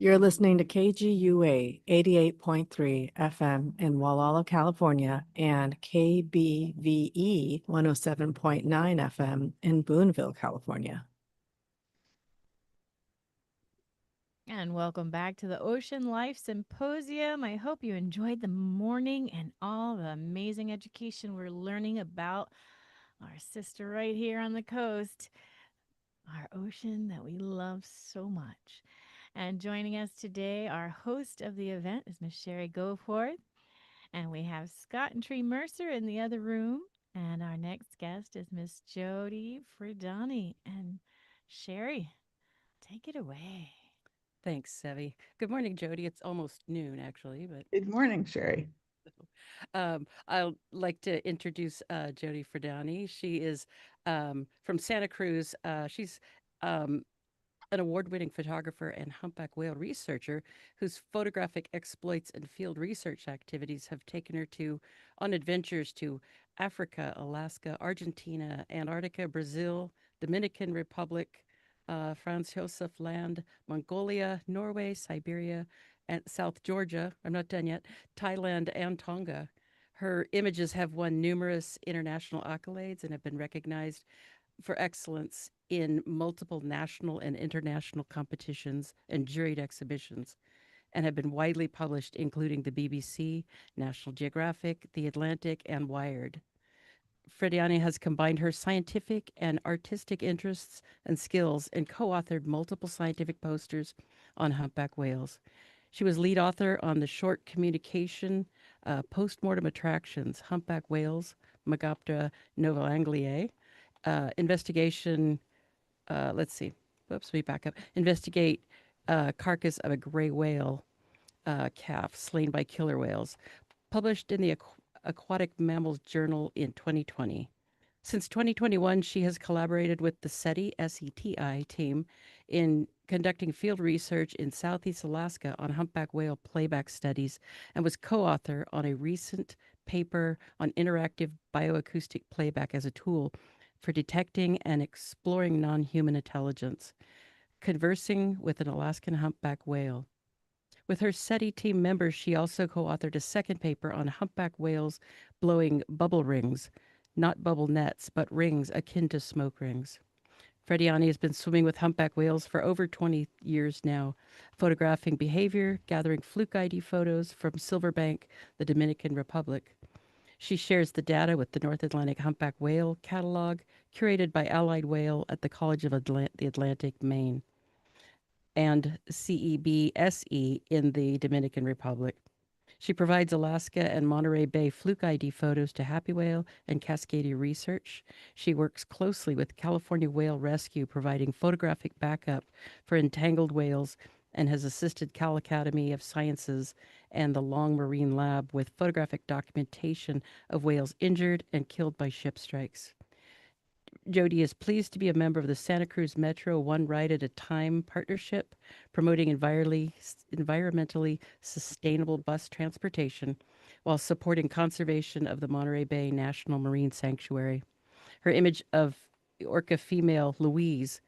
You're listening to KGUA 88.3 FM in Walla, California, and KBVE 107.9 FM in Boonville, California. And welcome back to the Ocean Life Symposium. I hope you enjoyed the morning and all the amazing education we're learning about our sister right here on the coast, our ocean that we love so much. And joining us today, our host of the event is Miss Sherry Goforth. And we have Scott and Tree Mercer in the other room. And our next guest is Miss Jodi Frediani. And Sherry, take it away. Thanks, Sevi. Good morning, Jody. It's almost noon, actually, but Good morning, Sherry. I'd like to introduce Jodi Frediani. She is from Santa Cruz. She's um, an award-winning photographer and humpback whale researcher whose photographic exploits and field research activities have taken her on adventures to Africa, Alaska, Argentina, Antarctica, Brazil, Dominican Republic, Franz Josef Land, Mongolia, Norway, Siberia, and South Georgia. I'm not done yet. Thailand and Tonga. Her images have won numerous international accolades and have been recognized for excellence in multiple national and international competitions and juried exhibitions, and have been widely published, including the BBC, National Geographic, The Atlantic, and Wired. Frediani has combined her scientific and artistic interests and skills and co authored multiple scientific posters on humpback whales. She was lead author on the short communication Postmortem Attractions, Humpback Whales, Megaptera novalangliae, investigation, let's see, whoops, let me back up. Investigate carcass of a gray whale calf slain by killer whales, published in the Aquatic Mammals Journal in 2020. Since 2021, she has collaborated with the SETI team in conducting field research in Southeast Alaska on humpback whale playback studies and was co-author on a recent paper on interactive bioacoustic playback as a tool for detecting and exploring non-human intelligence, conversing with an Alaskan humpback whale. With her SETI team members, she also co-authored a second paper on humpback whales blowing bubble rings, not bubble nets, but rings akin to smoke rings. Frediani has been swimming with humpback whales for over 20 years now, photographing behavior, gathering fluke ID photos from Silverbank, the Dominican Republic. She shares the data with the North Atlantic Humpback Whale Catalog, curated by Allied Whale at the College of the Atlantic, Maine, and CEBSE in the Dominican Republic. She provides Alaska and Monterey Bay fluke ID photos to Happy Whale and Cascadia Research. She works closely with California Whale Rescue, providing photographic backup for entangled whales, and has assisted Cal Academy of Sciences and the Long Marine Lab with photographic documentation of whales injured and killed by ship strikes. Jodi is pleased to be a member of the Santa Cruz Metro One Ride at a Time partnership, promoting environmentally sustainable bus transportation while supporting conservation of the Monterey Bay National Marine Sanctuary. Her image of orca female Louise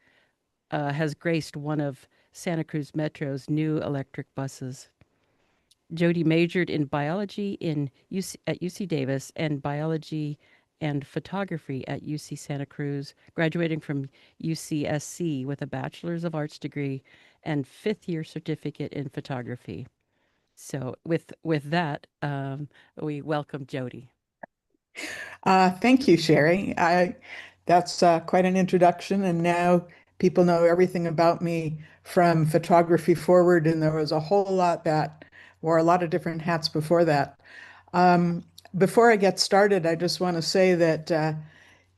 has graced one of Santa Cruz Metro's new electric buses. Jodi majored in biology at UC Davis and biology and photography at UC Santa Cruz, graduating from UCSC with a Bachelor's of Arts degree and fifth-year certificate in photography. So with that, we welcome Jodi. Thank you, Sherry. That's quite an introduction, and now people know everything about me from photography forward, and there was a whole lot that wore a lot of different hats before that. Um, Before I get started, I just want to say that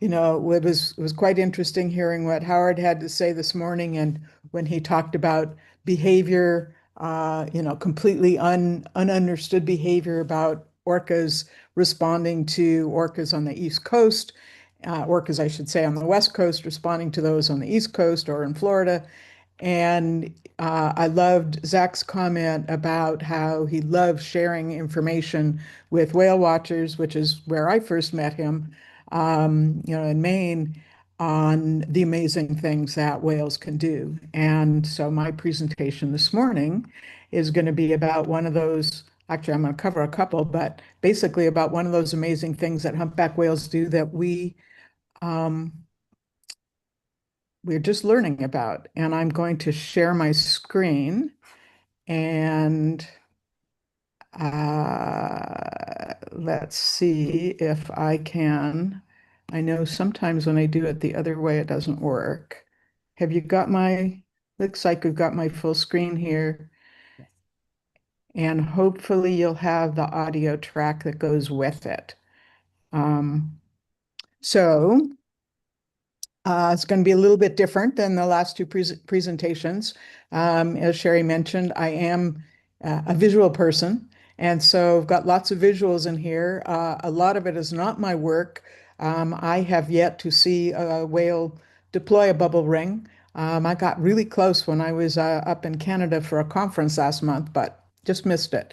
it was quite interesting hearing what Howard had to say this morning, and when he talked about behavior, completely ununderstood behavior about orcas responding to orcas on the East Coast, orcas, I should say, on the West Coast responding to those on the East Coast or in Florida. And I loved Zach's comment about how he loves sharing information with whale watchers, which is where I first met him, in Maine. on the amazing things that whales can do. And so my presentation this morning is going to be about one of those. Actually, I'm going to cover a couple, but basically about one of those amazing things that humpback whales do that um, we're just learning about. And I'm going to share my screen and let's see if I can. I know sometimes when I do it the other way, it doesn't work. Have you got looks like we've got my full screen here. Yes. And hopefully you'll have the audio track that goes with it. Um, so it's going to be a little bit different than the last two presentations. As Sherry mentioned, I am a visual person, and so I've got lots of visuals in here. A lot of it is not my work. I have yet to see a whale deploy a bubble ring. I got really close when I was up in Canada for a conference last month, but just missed it.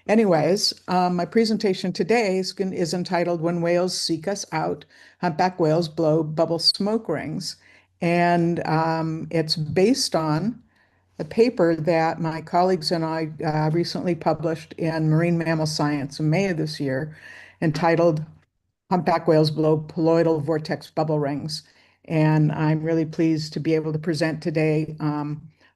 Anyways, my presentation today is entitled When Whales Seek Us Out, Humpback Whales Blow Bubble Smoke Rings. And it's based on a paper that my colleagues and I recently published in Marine Mammal Science in May of this year, entitled Humpback Whales Blow Colloidal Vortex Bubble Rings. And I'm really pleased to be able to present today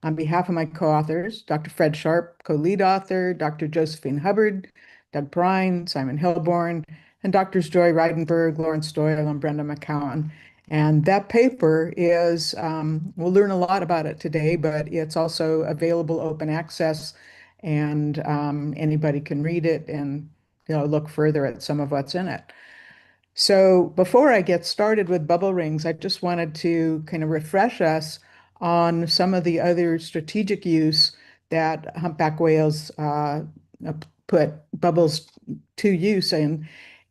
on behalf of my co-authors, Dr. Fred Sharp, co-lead author, Dr. Josephine Hubbard, Doug Brine, Simon Hilborn, and Drs. Joy Reidenberg, Lawrence Doyle, and Brenda McCowan. And that paper is, we'll learn a lot about it today, but it's also available open access, and anybody can read it and look further at some of what's in it. So before I get started with bubble rings, I just wanted to kind of refresh us on some of the other strategic use that humpback whales put bubbles to use in.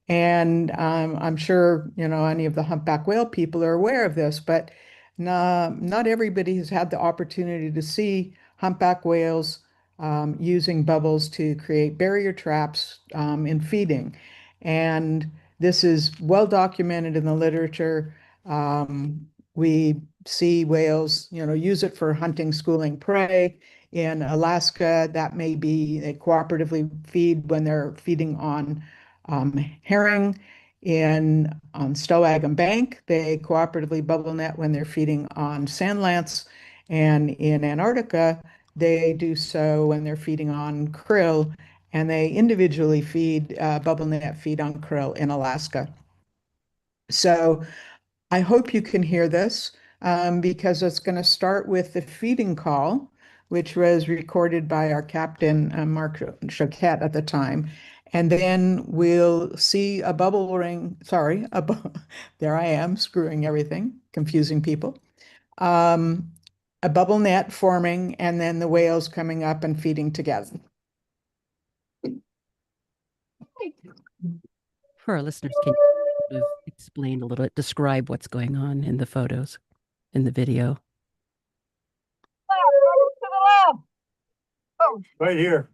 And I'm sure, any of the humpback whale people are aware of this, but not everybody has had the opportunity to see humpback whales using bubbles to create barrier traps in feeding. And this is well documented in the literature. We see whales, use it for hunting, schooling prey. In Alaska, that may be they cooperatively feed when they're feeding on herring. On Stoag and Bank, they cooperatively bubble net when they're feeding on sand lance. And in Antarctica, they do so when they're feeding on krill, and they individually feed bubble net feed on krill in Alaska. So I hope you can hear this because it's going to start with the feeding call, which was recorded by our captain, Mark Choquette at the time. And then we'll see a bubble ring. Sorry, there I am screwing everything, confusing people. A bubble net forming, and then the whales coming up and feeding together. For our listeners, can you explain a little bit, describe what's going on in the photos, in the video? Right here.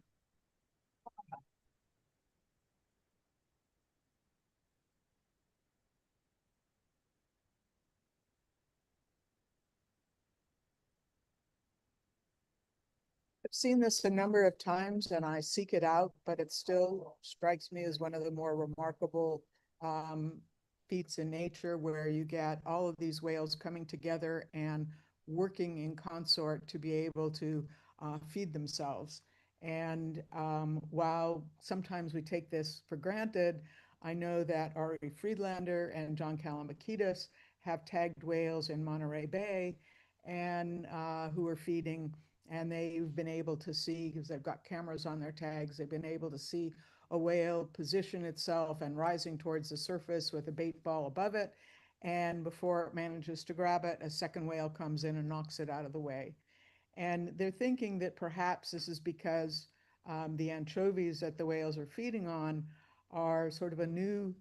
I've seen this a number of times and I seek it out, but it still strikes me as one of the more remarkable feats in nature where you get all of these whales coming together and working in consort to be able to feed themselves. And while sometimes we take this for granted, I know that Ari Friedlander and John Calamakitis have tagged whales in Monterey Bay and who are feeding, and they've been able to see, because they've got cameras on their tags, they've been able to see a whale position itself and rising towards the surface with a bait ball above it. And before it manages to grab it, a second whale comes in and knocks it out of the way. And they're thinking that perhaps this is because the anchovies that the whales are feeding on are sort of a new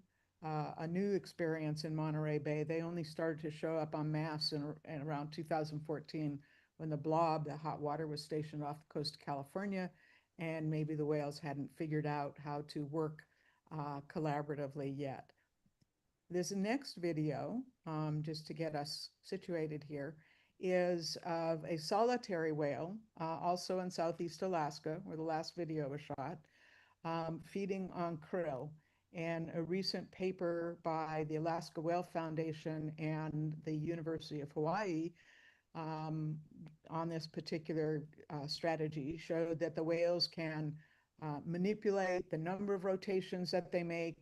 experience in Monterey Bay. They only started to show up en masse in around 2014 when the blob, the hot water, was stationed off the coast of California, and maybe the whales hadn't figured out how to work collaboratively yet. This next video, just to get us situated here, is of a solitary whale, also in Southeast Alaska, where the last video was shot, feeding on krill. And a recent paper by the Alaska Whale Foundation and the University of Hawaii on this particular strategy showed that the whales can manipulate the number of rotations that they make,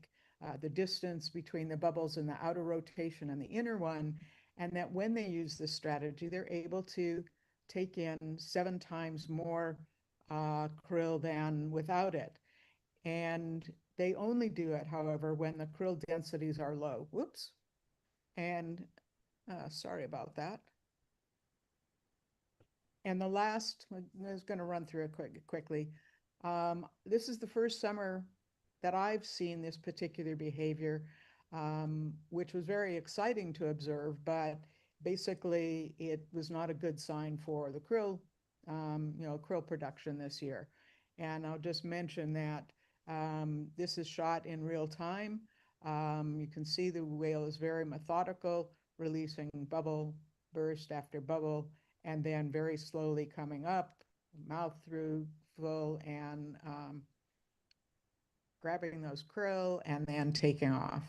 the distance between the bubbles in the outer rotation and the inner one, and that when they use this strategy, they're able to take in 7 times more krill than without it. And they only do it, however, when the krill densities are low. Whoops. And sorry about that. And the last, I was going to run through it quickly. This is the first summer that I've seen this particular behavior, which was very exciting to observe, but basically it was not a good sign for the krill, krill production this year. And I'll just mention that this is shot in real time. You can see the whale is very methodical, releasing bubble burst after bubble, and then very slowly coming up, mouth through full, and grabbing those krill and then taking off.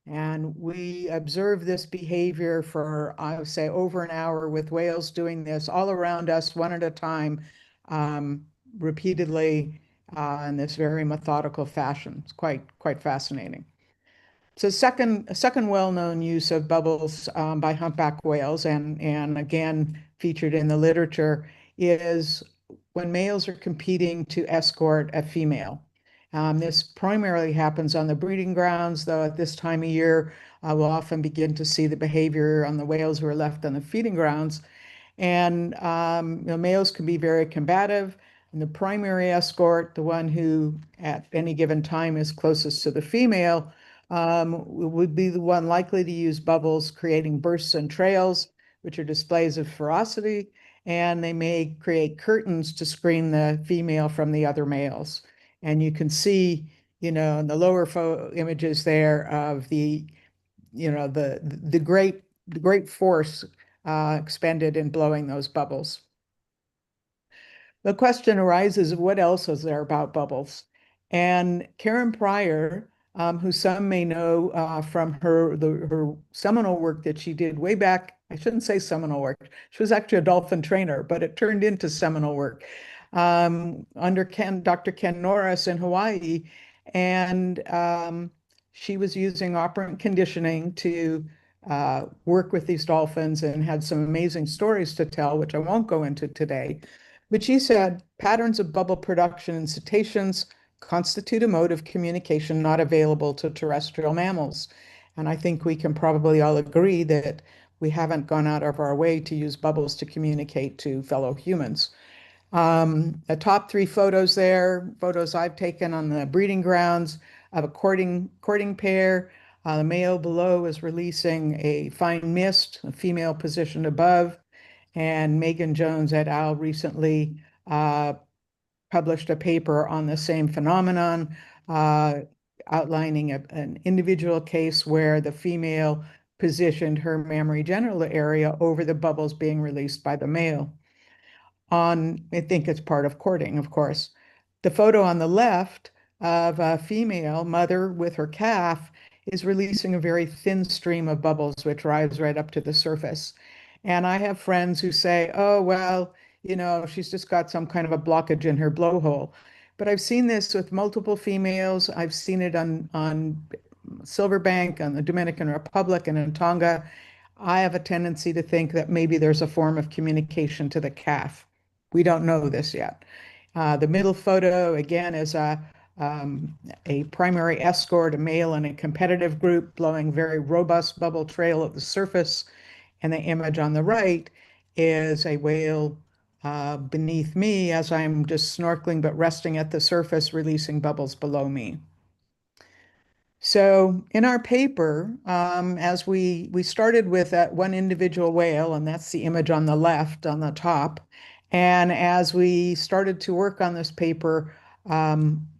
And we observed this behavior for, I would say, over an hour with whales doing this all around us, one at a time, repeatedly in this very methodical fashion. It's quite fascinating. So a second well-known use of bubbles by humpback whales, and again featured in the literature, is when males are competing to escort a female. This primarily happens on the breeding grounds, though at this time of year, we'll often begin to see the behavior on the whales who are left on the feeding grounds. And males can be very combative. And the primary escort, the one who at any given time is closest to the female, would be the one likely to use bubbles, creating bursts and trails, which are displays of ferocity, and they may create curtains to screen the female from the other males. And you can see, in the lower images there of the great force expended in blowing those bubbles. The question arises, what else is there about bubbles? And Karen Pryor, who some may know from her seminal work that she did way back, I shouldn't say seminal work, she was actually a dolphin trainer, but it turned into seminal work under Dr. Ken Norris in Hawaii. And she was using operant conditioning to work with these dolphins and had some amazing stories to tell, which I won't go into today. But she said patterns of bubble production in cetaceans constitute a mode of communication not available to terrestrial mammals. And I think we can probably all agree that we haven't gone out of our way to use bubbles to communicate to fellow humans. The top 3 photos there, photos I've taken on the breeding grounds of a courting pair. The male below is releasing a fine mist, a female positioned above. And Megan Jones et al. Recently published a paper on the same phenomenon, outlining an individual case where the female positioned her mammary genital area over the bubbles being released by the male. I think it's part of courting, of course. The photo on the left of a female mother with her calf is releasing a very thin stream of bubbles, which rise right up to the surface. And I have friends who say, oh, well, she's just got some kind of a blockage in her blowhole. But I've seen this with multiple females. I've seen it on Silverbank, on the Dominican Republic, and in Tonga. I have a tendency to think that maybe there's a form of communication to the calf. We don't know this yet. The middle photo, again, is a primary escort, a male in a competitive group, blowing very robust bubble trail at the surface. And the image on the right is a whale beneath me as I'm just snorkeling but resting at the surface, releasing bubbles below me. So in our paper, as we started with that one individual whale, and that's the image on the left on the top. And as we started to work on this paper,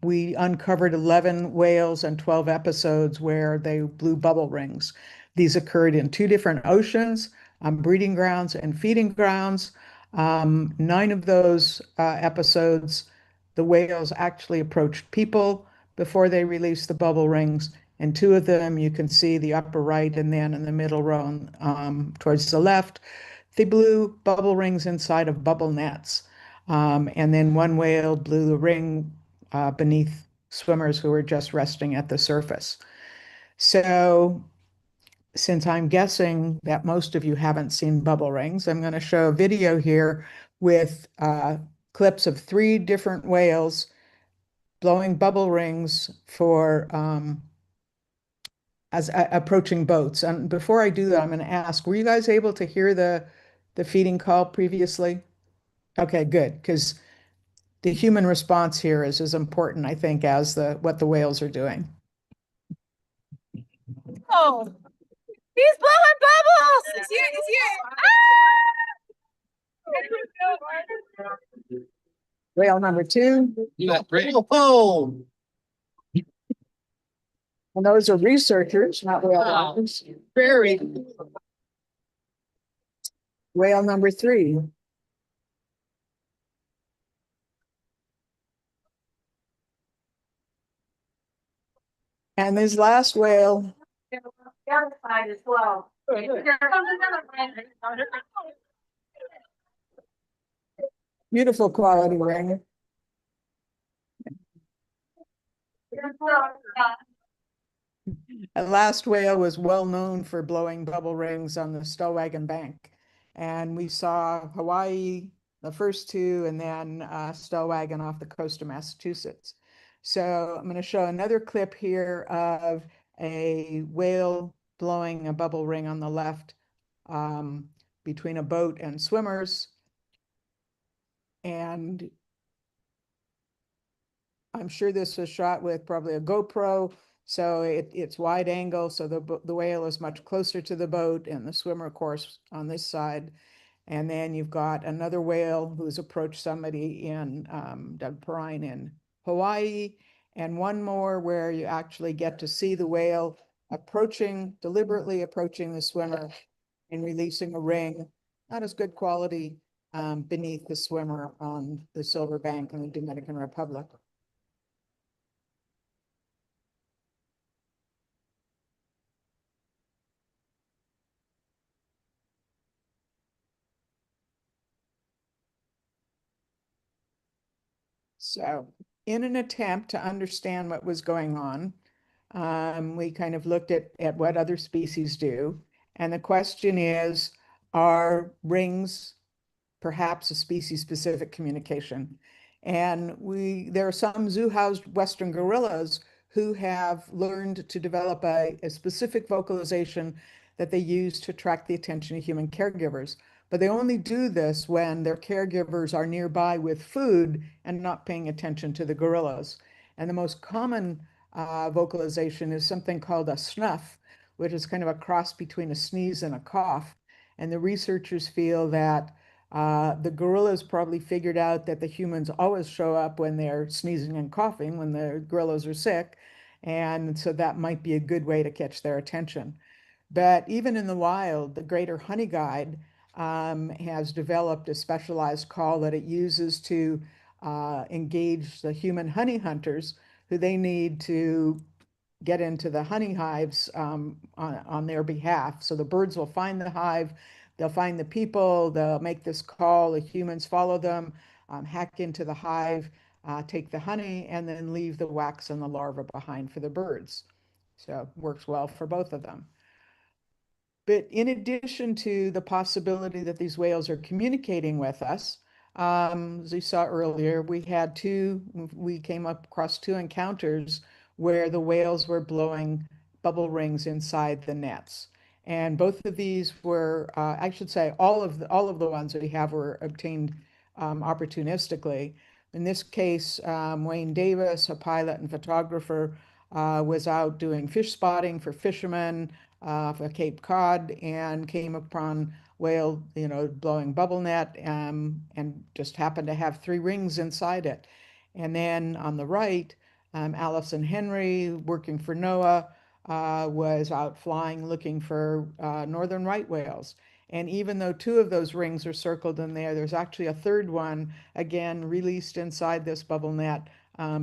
We uncovered 11 whales and 12 episodes where they blew bubble rings. These occurred in 2 different oceans, breeding grounds and feeding grounds. 9 of those episodes, the whales actually approached people before they released the bubble rings. And 2 of them, you can see the upper right and then in the middle row towards the left, they blew bubble rings inside of bubble nets. And then one whale blew the ring beneath swimmers who were just resting at the surface. So, since I'm guessing that most of you haven't seen bubble rings, I'm going to show a video here with clips of 3 different whales blowing bubble rings for as approaching boats. And before I do that, I'm going to ask, were you guys able to hear the feeding call previously? Okay, good, because the human response here is as important, I think, as the what the whales are doing. Oh, he's blowing bubbles! It's here, it's here. Whale number 2. Oh, And those are researchers, not whale divers. very. Whale number 3. And this last whale, The other side as well. beautiful quality ring. And last whale was well known for blowing bubble rings on the Stellwagen Bank. And we saw Hawaii, the first 2, and then Stellwagen off the coast of Massachusetts. So I'm going to show another clip here of a whale blowing a bubble ring on the left between a boat and swimmers. And I'm sure this was shot with probably a GoPro, so it's wide angle, so the whale is much closer to the boat and the swimmer, of course, on this side. And then you've got another whale who's approached somebody in Perrine in Hawaii, and one more where you actually get to see the whale deliberately approaching the swimmer and releasing a ring, not as good quality, beneath the swimmer on the Silver Bank in the Dominican Republic. So, in an attempt to understand what was going on, we kind of looked at what other species do. And the question is, are rings perhaps a species-specific communication? And there are some zoo-housed Western gorillas who have learned to develop a specific vocalization that they use to attract the attention of human caregivers. But they only do this when their caregivers are nearby with food and not paying attention to the gorillas. And the most common vocalization is something called a snuff, which is kind of a cross between a sneeze and a cough. And the researchers feel that the gorillas probably figured out that the humans always show up when they're sneezing and coughing, when the gorillas are sick. And so that might be a good way to catch their attention. But even in the wild, the greater honey guide has developed a specialized call that it uses to engage the human honey hunters who they need to get into the honey hives on their behalf. So the birds will find the hive, they'll find the people, they'll make this call, the humans follow them, hack into the hive, take the honey, and then leave the wax and the larva behind for the birds. So it works well for both of them. But in addition to the possibility that these whales are communicating with us, as we saw earlier, we came across 2 encounters where the whales were blowing bubble rings inside the nets. And both of these were, I should say, all of the ones that we have were obtained opportunistically. In this case, Wayne Davis, a pilot and photographer, was out doing fish spotting for fishermen for Cape Cod and came upon whale, blowing bubble net and just happened to have 3 rings inside it. And then on the right, Allison Henry, working for NOAA, was out flying looking for northern right whales. And even though two of those rings are circled in there, there's actually a third one, again, released inside this bubble net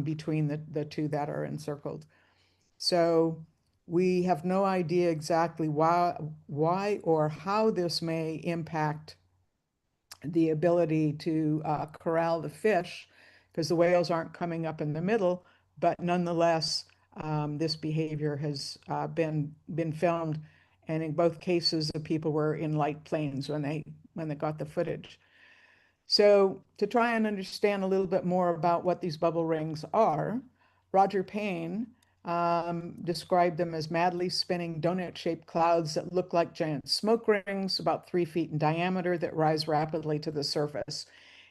between the two that are encircled. So we have no idea exactly why or how this may impact the ability to corral the fish, because the whales aren't coming up in the middle, but nonetheless, this behavior has been filmed, and in both cases, the people were in light planes when they got the footage. So to try and understand a little bit more about what these bubble rings are, Roger Payne described them as madly spinning donut-shaped clouds that look like giant smoke rings about 3 feet in diameter that rise rapidly to the surface.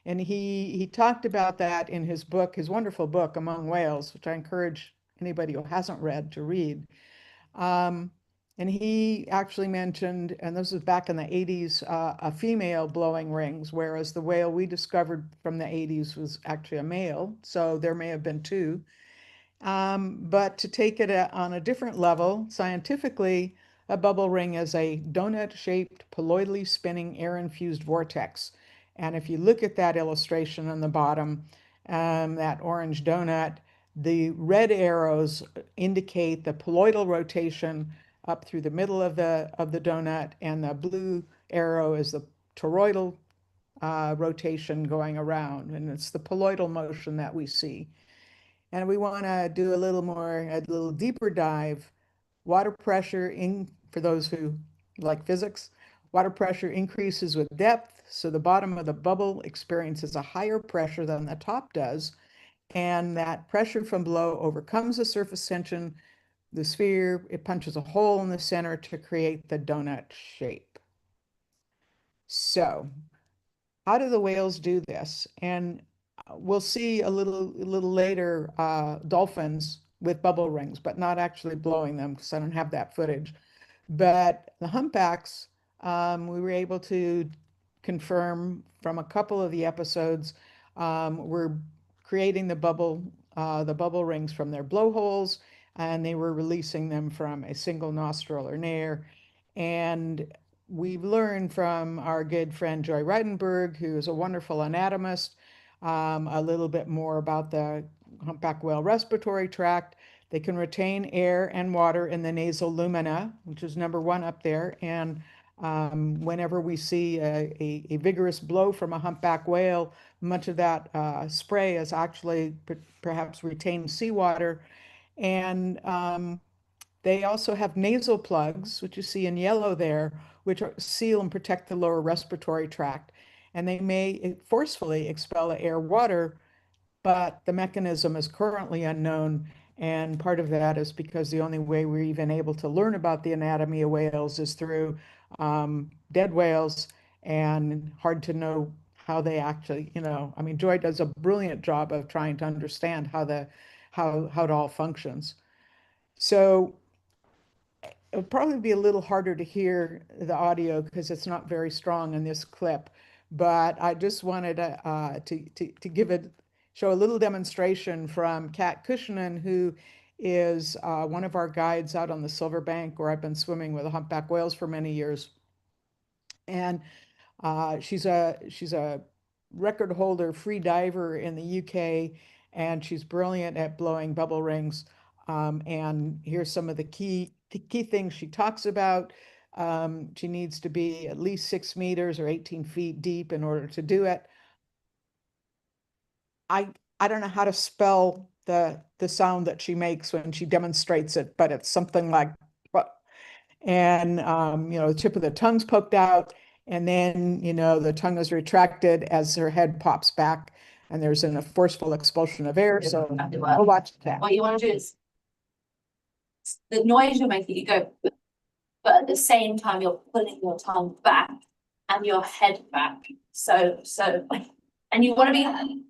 And he talked about that in his book, his wonderful book, Among Whales, which I encourage anybody who hasn't read to read. And he actually mentioned, and this was back in the 80s, a female blowing rings, whereas the whale we discovered from the 80s was actually a male. So there may have been two. But to take it on a different level, scientifically, a bubble ring is a donut-shaped, colloidally spinning air-infused vortex. And if you look at that illustration on the bottom, that orange donut, the red arrows indicate the colloidal rotation up through the middle of the donut, and the blue arrow is the toroidal rotation going around, and it's the colloidal motion that we see. And we want to do a little deeper dive. Water pressure for those who like physics, water pressure increases with depth, so the bottom of the bubble experiences a higher pressure than the top does, and that pressure from below overcomes the surface tension. The sphere, it punches a hole in the center to create the donut shape. So how do the whales do this? And we'll see a little later dolphins with bubble rings, but not actually blowing them because I don't have that footage. But the humpbacks, we were able to confirm from a couple of the episodes, were creating the bubble rings from their blowholes, and they were releasing them from a single nostril or nair. And we've learned from our good friend Joy Reidenberg, who is a wonderful anatomist, a little bit more about the humpback whale respiratory tract. They can retain air and water in the nasal lumina, which is number one up there. And whenever we see a vigorous blow from a humpback whale, much of that spray is actually perhaps retained seawater. And they also have nasal plugs, which you see in yellow there, which seal and protect the lower respiratory tract. And they may forcefully expel air water, but the mechanism is currently unknown. And part of that is because the only way we're even able to learn about the anatomy of whales is through dead whales, and hard to know how they actually, I mean, Joy does a brilliant job of trying to understand how it all functions. So it'll probably be a little harder to hear the audio because it's not very strong in this clip, but I just wanted to show a little demonstration from Kat Cushionen, who is one of our guides out on the Silver Bank, where I've been swimming with humpback whales for many years. And she's a record holder free diver in the UK, and she's brilliant at blowing bubble rings. And here's some of the key things she talks about. She needs to be at least 6 meters or 18 feet deep in order to do it. I don't know how to spell the sound that she makes when she demonstrates it, but it's something like, and the tip of the tongue's poked out, and then the tongue is retracted as her head pops back, and there's a forceful expulsion of air. So we'll watch that. What you want to do is the noise you're making, you go, but at the same time you're pulling your tongue back and your head back. So, and you want to be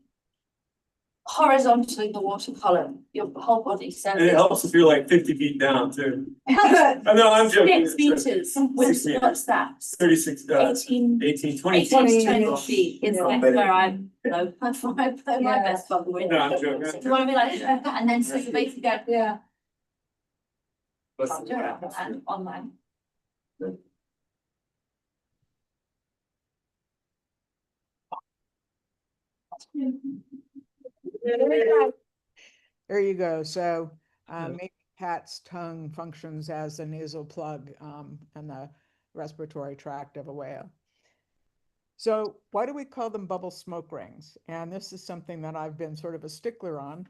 horizontally the watercolor, your whole body. So And it helps if you're like 50 feet down too. No, I'm joking. 6 meters with 6 meters. what's that? 36, 18, 18, 20. 20 feet is like where I blow my Yeah. best bubble in. No, I'm joking. So you want to be like, and then so you basically go, Yeah. and online. There you go. So Yeah. maybe Pat's tongue functions as a nasal plug in the respiratory tract of a whale. So why do we call them bubble smoke rings? And this is something that I've been sort of a stickler on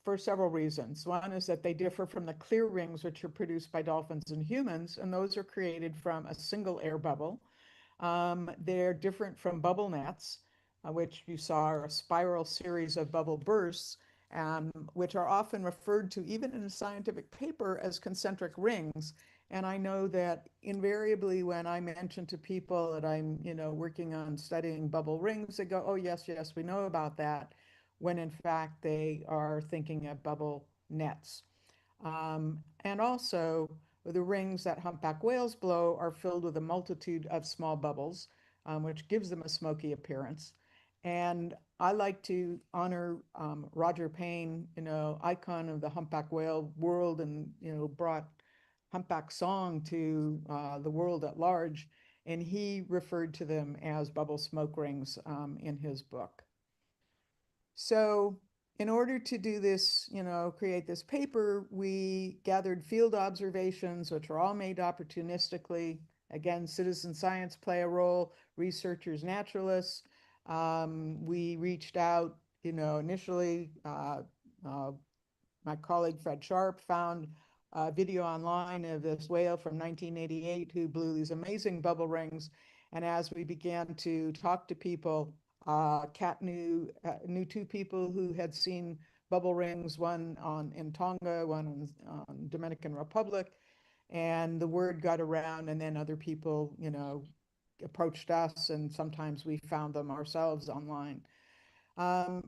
for several reasons. One is that they differ from the clear rings, which are produced by dolphins and humans, and those are created from a single air bubble. They're different from bubble nets, which you saw are a spiral series of bubble bursts, which are often referred to, even in a scientific paper, as concentric rings. And I know that invariably when I mention to people that I'm, working on studying bubble rings, they go, oh, yes, yes, we know about that, when in fact they are thinking of bubble nets. And also, the rings that humpback whales blow are filled with a multitude of small bubbles, which gives them a smoky appearance. And I like to honor Roger Payne, icon of the humpback whale world, and brought humpback song to the world at large. And he referred to them as bubble smoke rings in his book. So in order to do this, create this paper, we gathered field observations, which are all made opportunistically. Again, citizen science play a role, researchers, naturalists. We reached out, initially, my colleague Fred Sharp found a video online of this whale from 1988 who blew these amazing bubble rings. And as we began to talk to people, Kat knew 2 people who had seen bubble rings, one in Tonga, one on Dominican Republic, and the word got around, and then other people, approached us, and sometimes we found them ourselves online.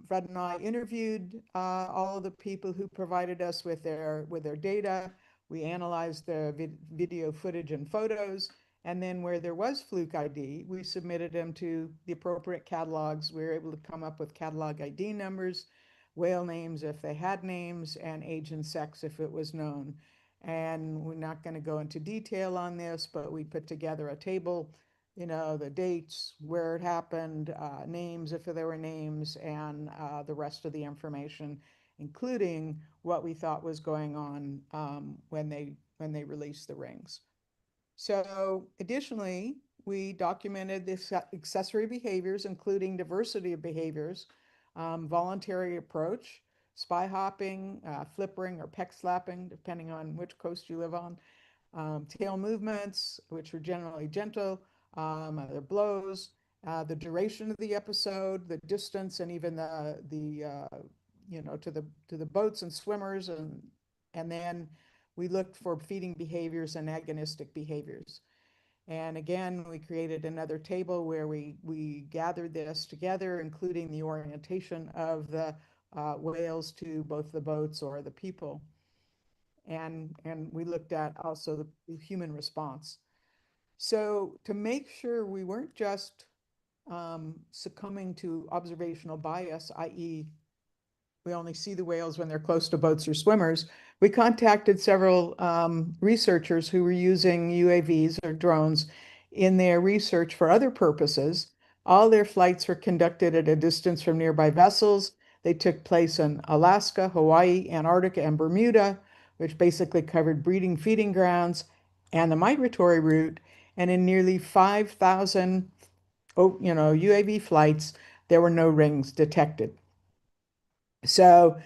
Fred and I interviewed all of the people who provided us with their data. We analyzed the video footage and photos, and then where there was fluke ID, we submitted them to the appropriate catalogs. We were able to come up with catalog ID numbers, whale names if they had names, and age and sex if it was known. And we're not going to go into detail on this, but we put together a table, the dates, where it happened, names if there were names, and the rest of the information, including what we thought was going on when they released the rings. So additionally, we documented the accessory behaviors, including diversity of behaviors, voluntary approach, spy hopping, flippering or peck slapping, depending on which coast you live on, tail movements, which are generally gentle, the blows, the duration of the episode, the distance, and even to the boats and swimmers, and then we looked for feeding behaviors and agonistic behaviors. And again, we created another table where we gathered this together, including the orientation of the whales to both the boats or the people. And we looked at also the human response. So to make sure we weren't just succumbing to observational bias, i.e., we only see the whales when they're close to boats or swimmers, we contacted several researchers who were using UAVs or drones in their research for other purposes. All their flights were conducted at a distance from nearby vessels. They took place in Alaska, Hawaii, Antarctica, and Bermuda, which basically covered breeding, feeding grounds, and the migratory route. And in nearly 5,000, UAV flights, there were no rings detected. So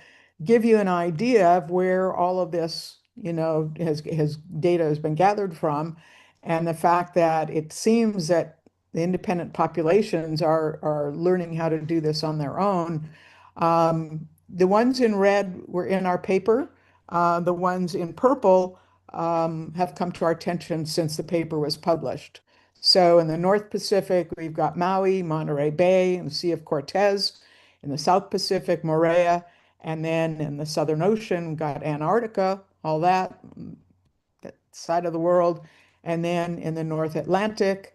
give you an idea of where all of this, his data has been gathered from, and the fact that it seems that the independent populations are learning how to do this on their own. The ones in red were in our paper. The ones in purple have come to our attention since the paper was published. So in the North Pacific, we've got Maui, Monterey Bay, and the Sea of Cortez. In the South Pacific, Moorea, and then in the Southern Ocean, we've got Antarctica, all that side of the world. And then in the North Atlantic,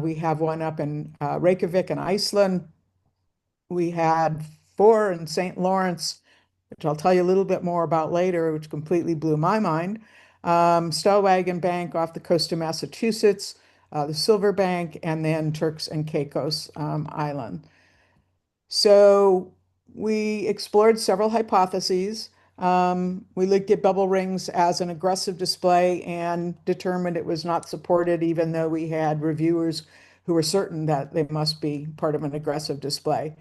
we have one up in Reykjavik in Iceland. We had 4 in St. Lawrence, which I'll tell you a little bit more about later, which completely blew my mind. Stellwagen Bank off the coast of Massachusetts, the Silver Bank, and then Turks and Caicos Island. So we explored several hypotheses. We looked at bubble rings as an aggressive display and determined it was not supported, even though we had reviewers who were certain that they must be part of an aggressive display.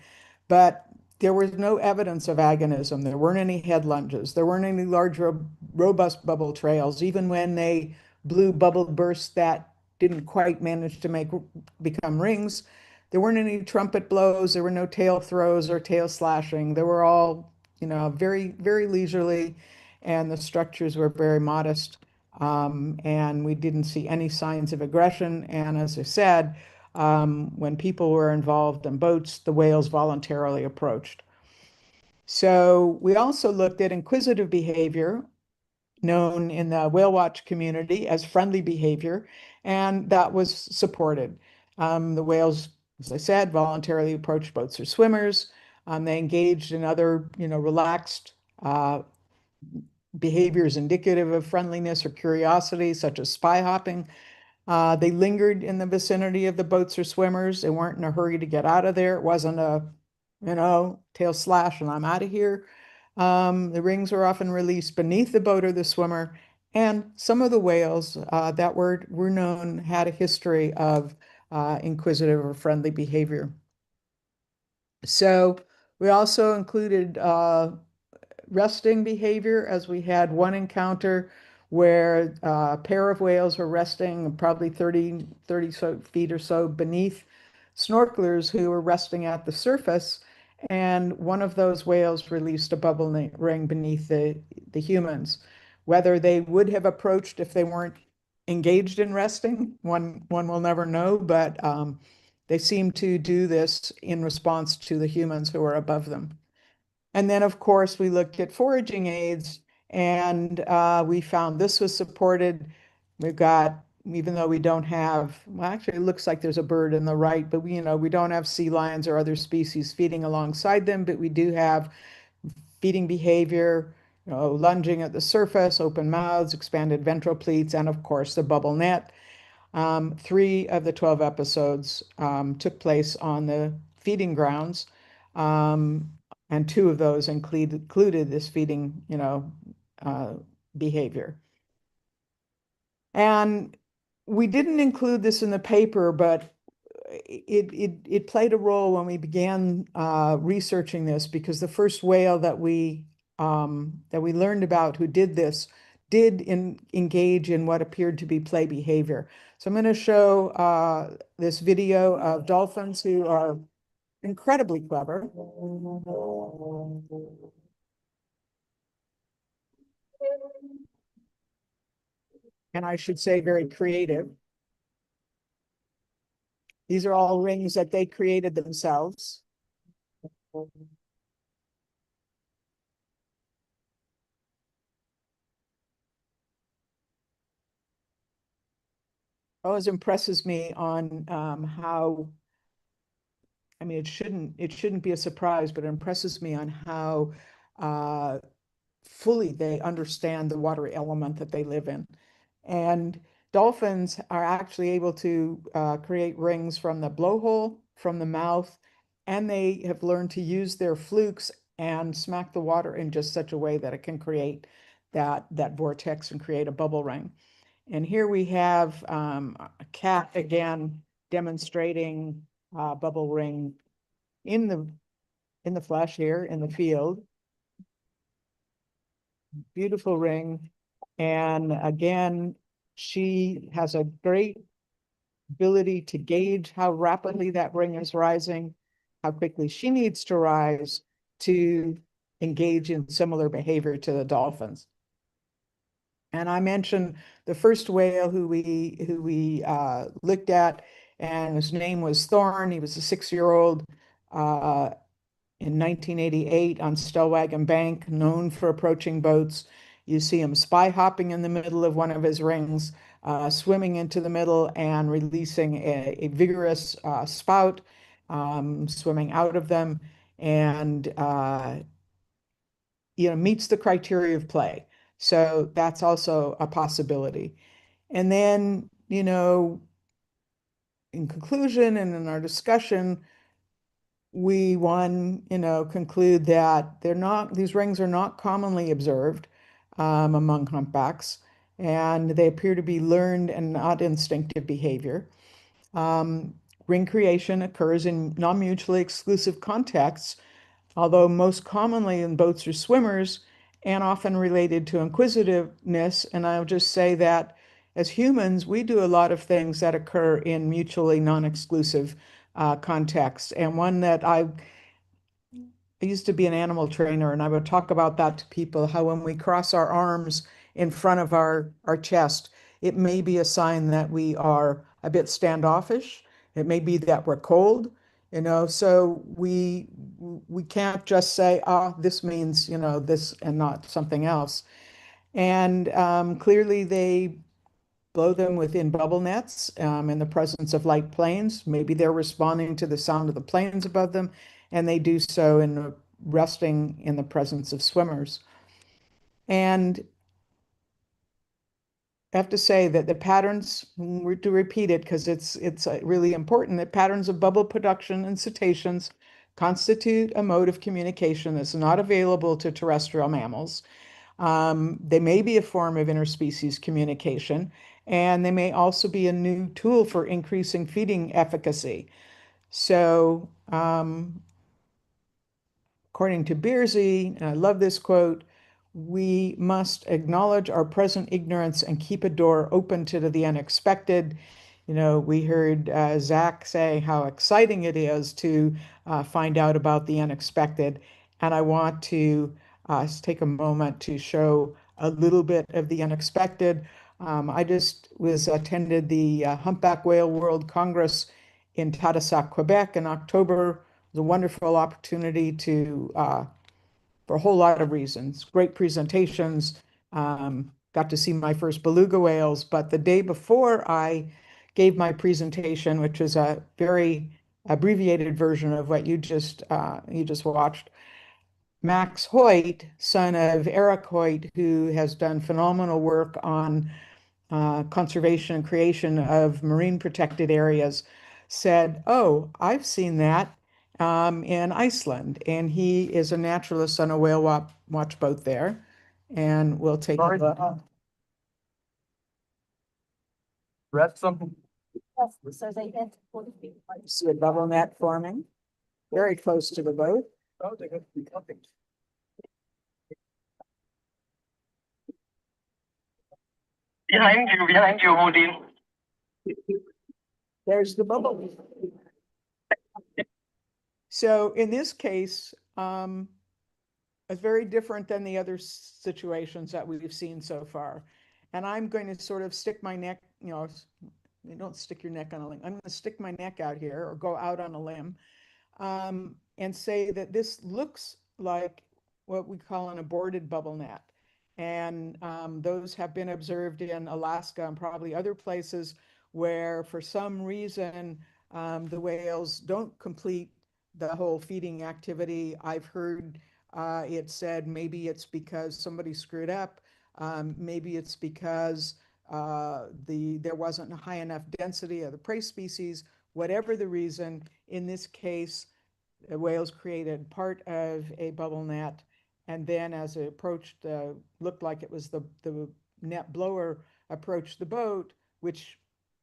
But there was no evidence of agonism. There weren't any head lunges. There weren't any large, robust bubble trails. Even when they blew bubble bursts that didn't quite manage to become rings, there weren't any trumpet blows. There were no tail throws or tail slashing. They were all, very, very leisurely, and the structures were very modest. And we didn't see any signs of aggression. And as I said, when people were involved in boats, the whales voluntarily approached. So we also looked at inquisitive behavior, known in the whale watch community as friendly behavior, and that was supported. The whales, as I said, voluntarily approached boats or swimmers. They engaged in other, relaxed behaviors indicative of friendliness or curiosity, such as spy hopping. They lingered in the vicinity of the boats or swimmers. They weren't in a hurry to get out of there. It wasn't a, tail slash and I'm out of here. The rings were often released beneath the boat or the swimmer. And some of the whales that were known had a history of inquisitive or friendly behavior. So we also included resting behavior, as we had one encounter where a pair of whales were resting probably 30 feet or so beneath snorkelers who were resting at the surface. And one of those whales released a bubble ring beneath the humans. Whether they would have approached if they weren't engaged in resting, one will never know, but they seem to do this in response to the humans who are above them. And then, of course, we looked at foraging aids, and we found this was supported. We've got, even though we don't have, well, actually, it looks like there's a bird in the right, but we don't have sea lions or other species feeding alongside them, but we do have feeding behavior, lunging at the surface, open mouths, expanded ventral pleats, and of course, the bubble net. 3 of the 12 episodes took place on the feeding grounds. And 2 of those included this feeding, behavior. And we didn't include this in the paper, but it played a role when we began researching this, because the first whale that we learned about who did this did engage in what appeared to be play behavior. So I'm going to show this video of dolphins who are incredibly clever. And I should say very creative. These are all rings that they created themselves. Always impresses me on how, I mean, it shouldn't be a surprise, but it impresses me on how fully they understand the watery element that they live in. And dolphins are actually able to create rings from the blowhole, from the mouth, and they have learned to use their flukes and smack the water in just such a way that it can create that vortex and create a bubble ring. And here we have a cat again demonstrating bubble ring in the flesh here in the field. Beautiful ring. And again, she has a great ability to gauge how rapidly that ring is rising, how quickly she needs to rise to engage in similar behavior to the dolphins. And I mentioned the first whale who we looked at, and his name was Thorn. He was a 6-year-old in 1988 on Stellwagen Bank, known for approaching boats. You see him spy hopping in the middle of one of his rings, swimming into the middle and releasing a vigorous spout, swimming out of them, and meets the criteria of play. So that's also a possibility. And then, in conclusion and in our discussion, we conclude that these rings are not commonly observed among humpbacks, and they appear to be learned and not instinctive behavior. Ring creation occurs in non-mutually exclusive contexts, although most commonly in boats or swimmers, and often related to inquisitiveness. And I'll just say that as humans, we do a lot of things that occur in mutually non-exclusive contexts. And one that I used to be an animal trainer, and I would talk about that to people, how when we cross our arms in front of our chest, it may be a sign that we are a bit standoffish. It may be that we're cold, so we can't just say, this means, this and not something else. And clearly they blow them within bubble nets in the presence of light planes. Maybe they're responding to the sound of the planes above them, and they do so in resting in the presence of swimmers. And I have to say that the patterns, we're to repeat it because it's really important, that patterns of bubble production and cetaceans constitute a mode of communication that's not available to terrestrial mammals. They may be a form of interspecies communication, and they may also be a new tool for increasing feeding efficacy. So, according to Beersey, and I love this quote, we must acknowledge our present ignorance and keep a door open to the unexpected. We heard Zach say how exciting it is to find out about the unexpected. And I want to take a moment to show a little bit of the unexpected. I just attended the Humpback Whale World Congress in Tadoussac, Quebec in October. It was a wonderful opportunity for a whole lot of reasons. Great presentations, got to see my first beluga whales, but the day before I gave my presentation, which is a very abbreviated version of what you just watched, Max Hoyt, son of Eric Hoyt, who has done phenomenal work on conservation and creation of marine protected areas, said, "Oh, I've seen that in Iceland." And he is a naturalist on a whale watch boat there. And we'll take a look. Read something. So they had 40 feet. See a bubble net forming very close to the boat. Oh, they got to be coming. Behind you, Odin. There's the bubble. So in this case, it's very different than the other situations that we've seen so far. And I'm going to sort of stick my neck, you don't stick your neck on a limb. I'm going to stick my neck out here or go out on a limb and say that this looks like what we call an aborted bubble net. And those have been observed in Alaska and probably other places where for some reason the whales don't complete the whole feeding activity. I've heard it said maybe it's because somebody screwed up. Maybe it's because there wasn't a high enough density of the prey species. Whatever the reason, in this case, the whales created part of a bubble net, and then as it approached, looked like it was the net blower approached the boat, which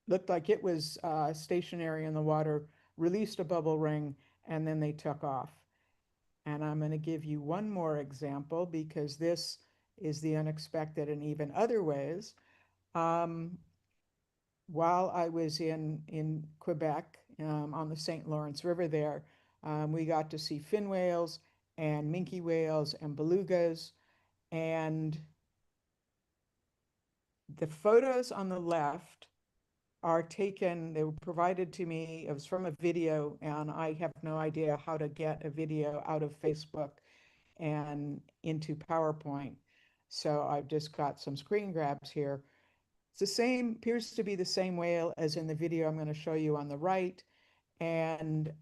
looked like it was stationary in the water, released a bubble ring, and then they took off. And I'm going to give you one more example because this is the unexpected in even other ways. While I was in Quebec on the St. Lawrence River there, we got to see fin whales and minke whales and belugas. And the photos on the left are taken, they were provided to me, it was from a video, and I have no idea how to get a video out of Facebook and into PowerPoint. So I've just got some screen grabs here. It's the same, appears to be the same whale as in the video I'm going to show you on the right. And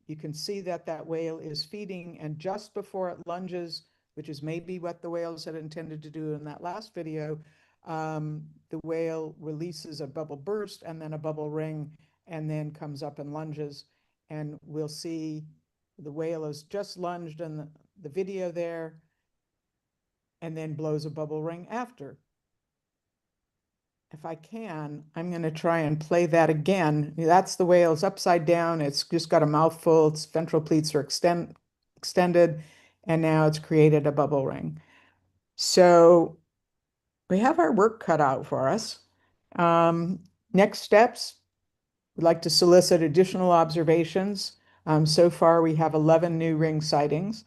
you can see that that whale is feeding, and just before it lunges, which is maybe what the whales had intended to do in that last video, the whale releases a bubble burst and then a bubble ring, and then comes up and lunges. And we'll see the whale has just lunged in the video there, and then blows a bubble ring after. If I can, I'm going to try and play that again. That's the whale. It's upside down. It's just got a mouthful. Its ventral pleats are extended, and now it's created a bubble ring. So we have our work cut out for us. Next steps, we'd like to solicit additional observations. So far, we have 11 new ring sightings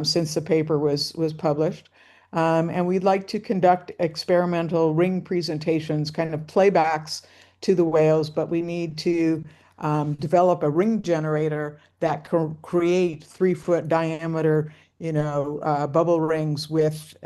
since the paper was published. And we'd like to conduct experimental ring presentations, kind of playbacks to the whales, but we need to develop a ring generator that can create 3-foot diameter, bubble rings with,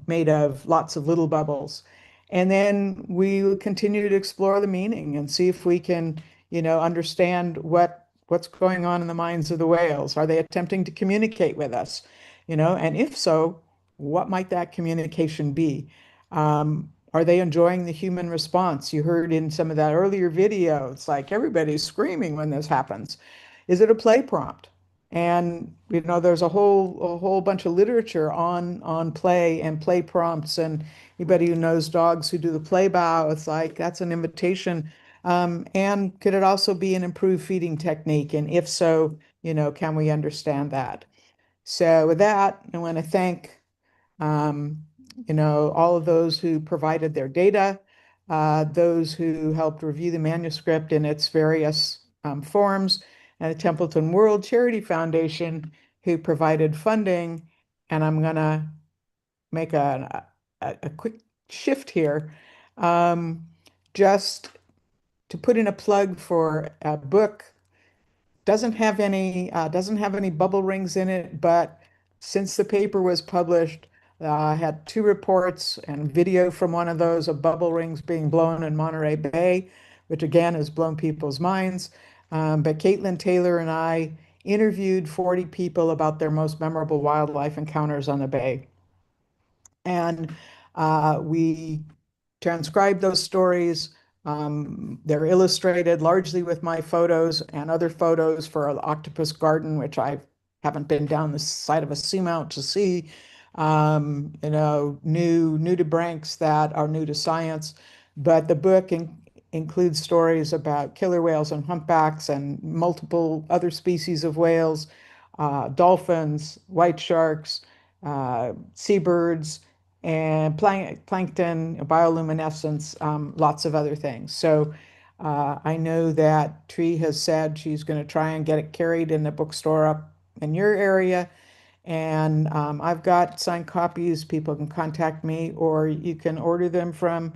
made of lots of little bubbles. And then we will continue to explore the meaning and see if we can, understand what's going on in the minds of the whales. Are they attempting to communicate with us? And if so, what might that communication be? Are they enjoying the human response? You heard in some of that earlier video, it's like everybody's screaming when this happens. Is it a play prompt? And there's a whole bunch of literature on play and play prompts, and anybody who knows dogs who do the play bow, it's like that's an invitation. And could it also be an improved feeding technique? And if so, can we understand that? So with that, I want to thank um, all of those who provided their data, those who helped review the manuscript in its various forms, and the Templeton World Charity Foundation who provided funding. And I'm going to make a quick shift here, just to put in a plug for a book. Doesn't have any bubble rings in it, but since the paper was published, I had 2 reports and video from one of those of bubble rings being blown in Monterey Bay, which again has blown people's minds. But Caitlin Taylor and I interviewed 40 people about their most memorable wildlife encounters on the bay. And we transcribed those stories. They're illustrated largely with my photos and other photos for the Octopus Garden, which I haven't been down the side of a seamount to see. New to Branks that are new to science. But the book includes stories about killer whales and humpbacks and multiple other species of whales, dolphins, white sharks, seabirds, and plankton, bioluminescence, lots of other things. So I know that Tree has said she's going to try and get it carried in the bookstore up in your area. And I've got signed copies. People can contact me, or you can order them from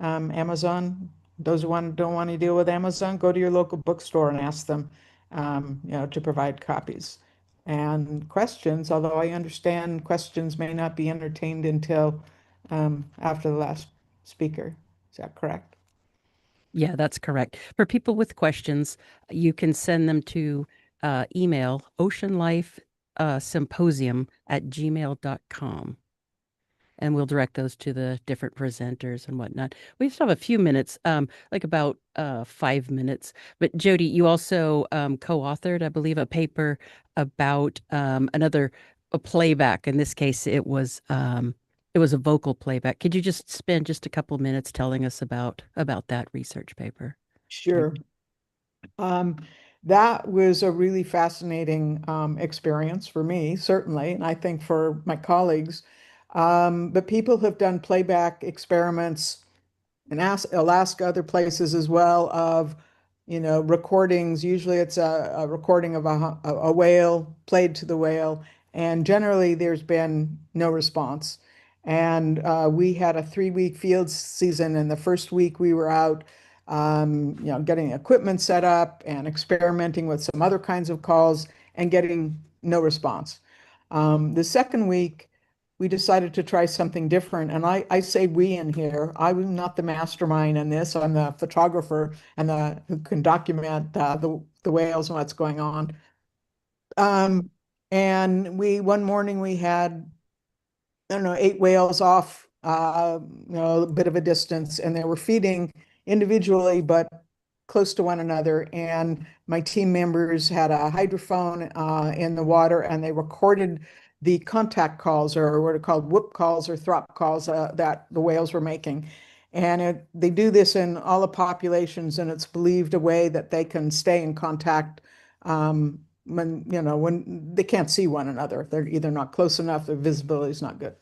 Amazon. Those who don't want to deal with Amazon, go to your local bookstore and ask them, to provide copies. And questions, although I understand questions may not be entertained until after the last speaker. Is that correct? Yeah, that's correct. For people with questions, you can send them to email oceanlifesymposium@gmail.com. And we'll direct those to the different presenters and whatnot. We still have a few minutes, like about 5 minutes. But Jodi, you also co-authored, I believe, a paper about a playback. In this case, it was a vocal playback. Could you just spend just a couple minutes telling us about that research paper? Sure. That was a really fascinating experience for me, certainly, and I think for my colleagues. But people have done playback experiments in Alaska, other places as well, of recordings. Usually, it's a recording of a whale played to the whale, and generally there's been no response. And we had a 3-week field season. And the first week we were out, getting equipment set up and experimenting with some other kinds of calls and getting no response. The second week, we decided to try something different. And I say we in here. I'm not the mastermind in this. I'm the photographer and who can document the whales and what's going on. And one morning we had, I don't know, 8 whales off, a bit of a distance, and they were feeding individually, but close to one another. And my team members had a hydrophone in the water, and they recorded the contact calls, or what are called whoop calls or throp calls, that the whales were making. And they do this in all the populations, and it's believed a way that they can stay in contact when they can't see one another. They're either not close enough, their visibility is not good.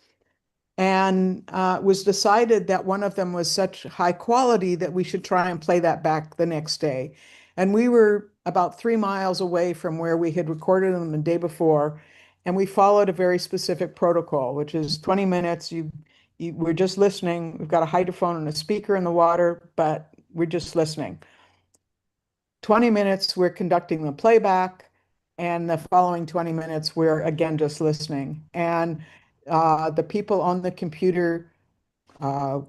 And it was decided that one of them was such high quality that we should try and play that back the next day. And we were about 3 miles away from where we had recorded them the day before. And we followed a very specific protocol, which is 20 minutes. We're just listening. We've got a hydrophone and a speaker in the water, but we're just listening. 20 minutes, we're conducting the playback. And the following 20 minutes, we're again just listening. And the people on the computer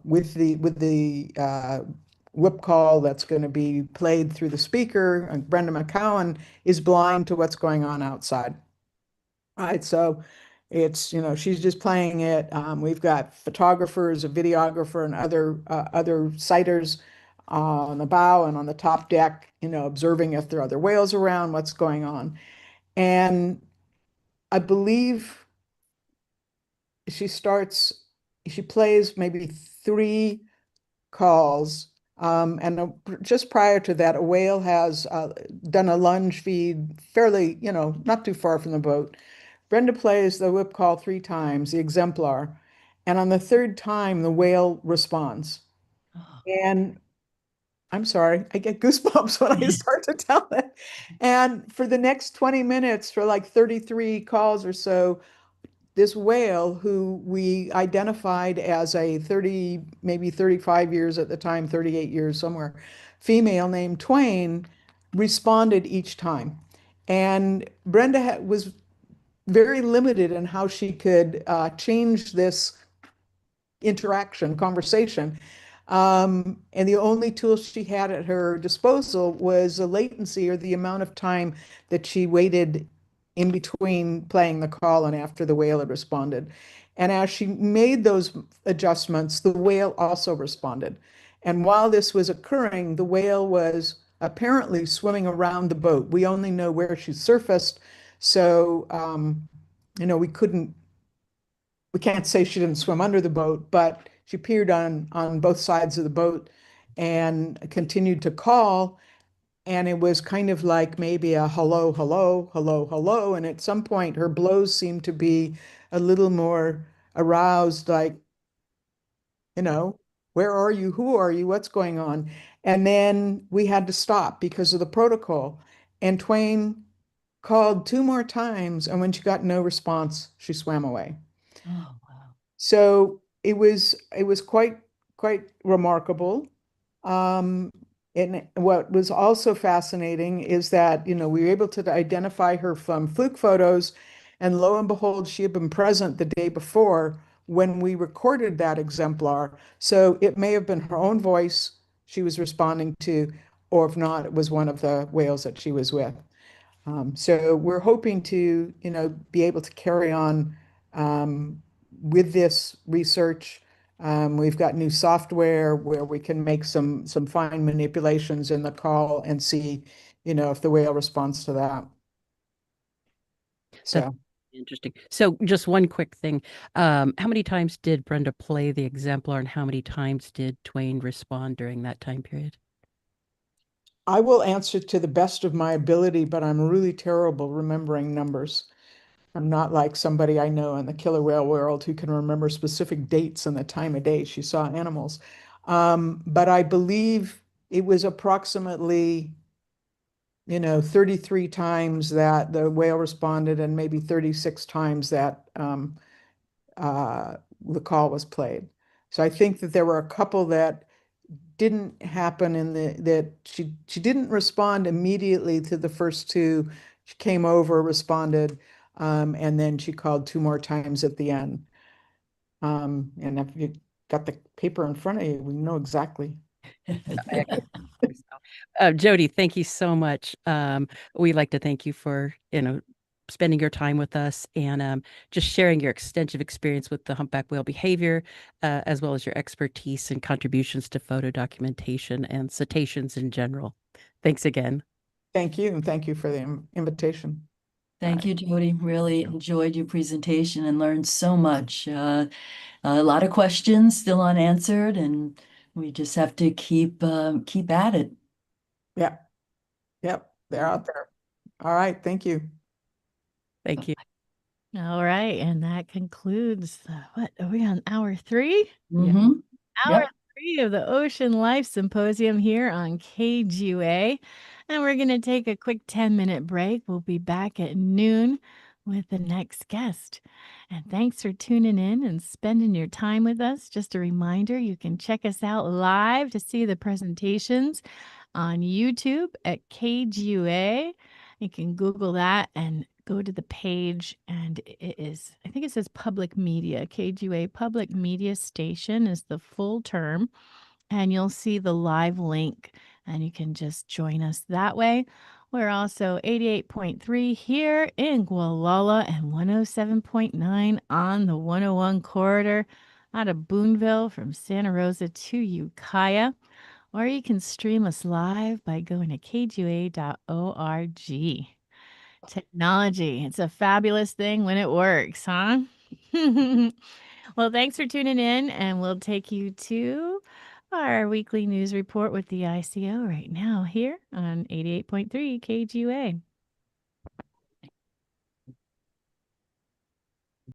with the whip call that's going to be played through the speaker, and Brenda McCowan is blind to what's going on outside. All right, so it's, she's just playing it. We've got photographers, a videographer, and other sighters on the bow and on the top deck, observing if there are other whales around, what's going on. And I believe she plays maybe 3 calls. And just prior to that, a whale has done a lunge feed fairly, not too far from the boat. Brenda plays the whip call 3 times, the exemplar. And on the third time, the whale responds. Oh, And I'm sorry, I get goosebumps when I start to tell it. And for the next 20 minutes, for like 33 calls or so, this whale, who we identified as a 30, maybe 35 years at the time, 38 years somewhere, female named Twain, responded each time. And Brenda was very limited in how she could change this conversation. And the only tool she had at her disposal was the latency, or the amount of time that she waited in between playing the call and after the whale had responded. And as she made those adjustments, the whale also responded. And while this was occurring, the whale was apparently swimming around the boat. We only know where she surfaced. So, we can't say she didn't swim under the boat, but she appeared on both sides of the boat and continued to call. And it was kind of like maybe a hello, hello, hello, hello. And at some point, her blows seemed to be a little more aroused, like, where are you? Who are you? What's going on? And then we had to stop because of the protocol. And Twain called 2 more times. And when she got no response, she swam away. oh, wow. So it was quite remarkable. And what was also fascinating is that, we were able to identify her from fluke photos, and lo and behold, she had been present the day before when we recorded that exemplar. So it may have been her own voice she was responding to, or if not, it was one of the whales that she was with. So we're hoping to, be able to carry on with this research. We've got new software where we can make some fine manipulations in the call and see, if the whale responds to that. That's So interesting. So just one quick thing. How many times did Brenda play the exemplar, and how many times did Twain respond during that time period? I will answer to the best of my ability, but I'm really terrible remembering numbers. I'm not like somebody I know in the killer whale world who can remember specific dates and the time of day she saw animals. But I believe it was approximately, 33 times that the whale responded, and maybe 36 times that the call was played. So I think that there were a couple that didn't happen in that she didn't respond immediately to the first two. She came over, responded, and then she called two more times at the end. And if you got the paper in front of you, we know exactly. Jodi, thank you so much. We'd like to thank you for, spending your time with us and just sharing your extensive experience with the humpback whale behavior, as well as your expertise and contributions to photo documentation and cetaceans in general. Thanks again. Thank you, and thank you for the invitation. Thank you, Jodi. Really enjoyed your presentation and learned so much. A lot of questions still unanswered, and we just have to keep at it. Yep. Yep. They're out there. All right. Thank you. Thank you. All right. And that concludes what are we on hour 3? Mm-hmm. Hour Yep. 3 of the Ocean Life Symposium here on KGUA. And we're going to take a quick 10-minute break. We'll be back at noon with the next guest. And thanks for tuning in and spending your time with us. Just a reminder, you can check us out live to see the presentations on YouTube at KGUA. You can Google that and go to the page, and it is, I think it says public media. KGUA Public Media Station is the full term, and you'll see the live link, and you can just join us that way. We're also 88.3 here in Gualala and 107.9 on the 101 corridor out of Boonville from Santa Rosa to Ukiah. Or you can stream us live by going to kgua.org. Technology, it's a fabulous thing when it works, huh? Well, thanks for tuning in, and we'll take you to our weekly news report with the ICO right now here on 88.3 KGUA.